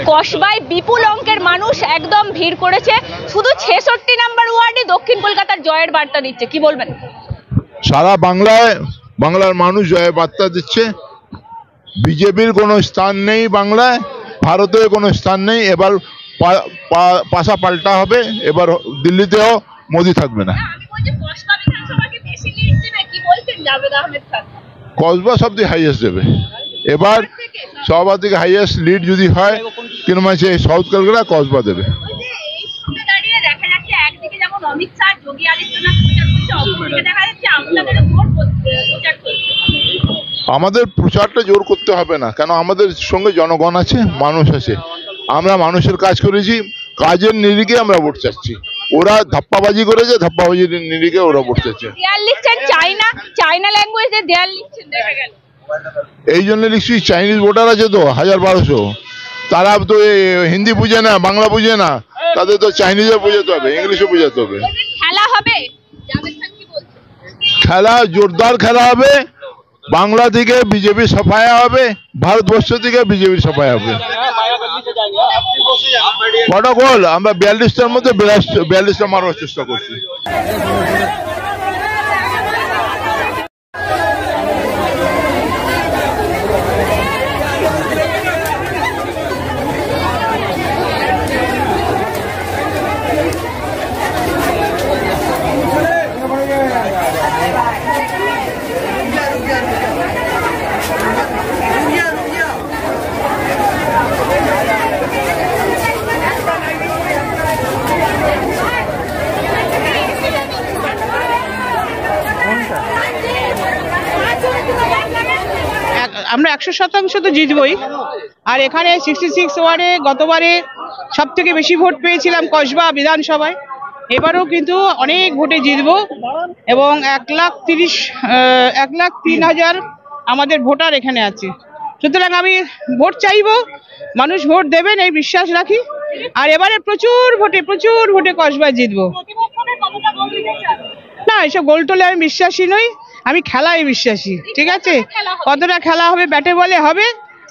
কসবায় বিপুল অঙ্কের মানুষ একদম ভিড় করেছে, শুধু ৬৬ নম্বর ওয়ার্ডে দক্ষিণ কলকাতার জয়ের বার্তা দিচ্ছে, কি বলবেন? সারা বাংলার মানুষ জয়ের বার্তা দিচ্ছে। বিজেপির কোনো স্থান নেই বাংলায়, ভারতের কোনো স্থান নেই। এবার পাশা পাল্টা হবে, এবার দিল্লিতেও মোদি থাকবে না। কসবা সব থেকে হাইয়েস্ট দেবে এবার, সবার থেকে হাইয়েস্ট লিড যদি হয় কিন্তু মানে সাউথ কলকাতা কসবা দেবে। আমাদের প্রচারটা জোর করতে হবে না, কেন আমাদের সঙ্গে জনগণ আছে, মানুষ আছে। আমরা মানুষের কাজ করেছি, কাজের নিরিখে আমরা ভোট চাচ্ছি। ওরা ধাপ্পাবাজি করেছে, ধাপ্পাবাজির নিরিখে ওরা ভোট চাচ্ছে। এই জন্য লিখছি চাইনিজ ভোটার আছে তো ১,১২০০, তারা তো হিন্দি বুঝে না, বাংলা বুঝে না, তাদের তো চাইনিজও বোঝাতে হবে, ইংলিশও বোঝাতে হবে। খেলা জোরদার খেলা হবে, বাংলা থেকে বিজেপি সাফায়া হবে, ভারতবর্ষ থেকে বিজেপি সাফায়া হবে। প্রটোকল আমরা ৪২টার মধ্যে ৪২টা মারার চেষ্টা করছি। আমরা ১০০% তো জিতবই। আর এখানে 66 ওয়ার্ডে গতবারে সব থেকে বেশি ভোট পেয়েছিলাম কসবা বিধানসভায়, এবারও কিন্তু অনেক ভোটে জিতবো এবং ১,৩০,০০০ আমাদের ভোটার এখানে আছে। সুতরাং আমি ভোট চাইবো, মানুষ ভোট দেবেন এই বিশ্বাস রাখি। আর এবারে প্রচুর ভোটে কসবায় জিতবো। না, এসব গোল টোলে আমি বিশ্বাসী নই, আমি খেলায় বিশ্বাসী। ঠিক আছে, কতটা খেলা হবে ব্যাটে বলে হবে,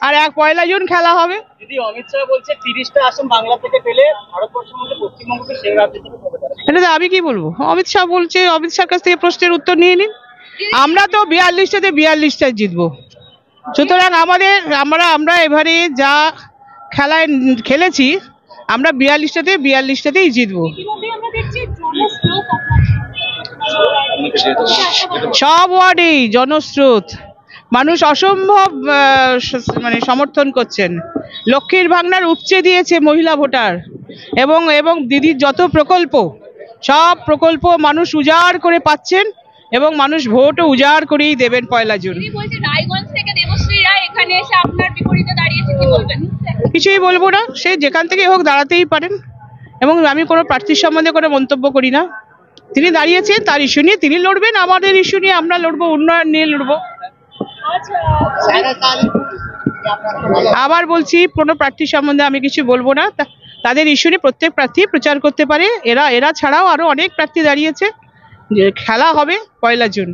আর ১ জুন খেলা হবে। অমিত শাহ বলছে ৩০টা আসন বাংলা থেকে পেলে ভারতবর্ষের মধ্যে পশ্চিমবঙ্গকে সেই রাজ্য থেকে হবে। এটা আমি কি বলবো? অমিত শাহ বলছে, অমিত শাহর কাছ থেকে প্রশ্নের উত্তর নিয়ে নিন। আমরা তো ৪২টায় জিতবো। সুতরাং আমরা এবারে যা খেলায় খেলেছি, আমরা ৪২টাতেই জিতবো। সব ওয়ার্ডেই জনস্রোত, মানুষ অসম্ভব সমর্থন করছেন। লক্ষ্মীর ভান্ডার উপচে দিয়েছে মহিলা ভোটার, এবং দিদির যত প্রকল্প, সব প্রকল্প মানুষ উজাড় করে পাচ্ছেন এবং মানুষ ভোটও উজাড় করেই দেবেন ১ জুন। কিছুই বলবো না, সে যেখান থেকে হোক দাঁড়াতেই পারেন, এবং আমি কোনো প্রার্থীর সম্বন্ধে কোনো মন্তব্য করি না। তিনি দাঁড়িয়েছেন, তার ইস্যু নিয়ে তিনি লড়বেন, আমাদের ইস্যু নিয়ে আমরা লড়বো, উন্নয়ন নিয়ে লড়বো। আবার বলছি, কোনো প্রার্থীর সম্বন্ধে আমি কিছু বলবো না। তাদের ইস্যু নিয়ে প্রত্যেক প্রার্থী প্রচার করতে পারে। এরা ছাড়াও আরো অনেক প্রার্থী দাঁড়িয়েছে। খেলা হবে ১ জুন।